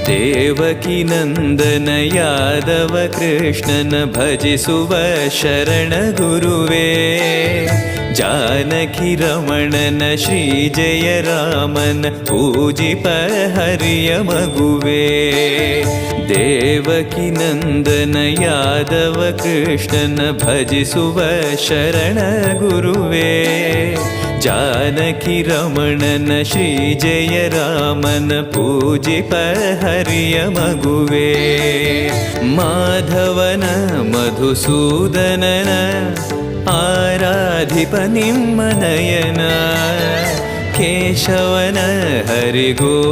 ದೇವಕಿ ನಂದನ ಯಾದವ ಕೃಷ್ಣನ ಭಜಿಸುವ ಶರಣ ಗುರುವೇ. ಜಾನಕಿ ರಮಣನ ಶ್ರೀ ಜಯ ರಾಮನ ಪೂಜಿಪ ಹರಿಯ ಮಗುವೇ. ದೇವಕಿ ನಂದನ ಯಾದವ ಕೃಷ್ಣನ ಭಜಿಸುವ ಶರಣ ಗುರುವೇ. ಜಾನಕಿ ರಮಣನ ಶ್ರೀ ಜಯ ರಾಮನ ಪೂಜಿಪ ಹರಿಯ ಮಗುವೇ. ಮಾಧವನ ಮಧುಸೂದನನ ಆರಾಧಿಪ ನಿಮ್ಮ ನಯನ. ಕೇಶವನ ಹರಿಗೋ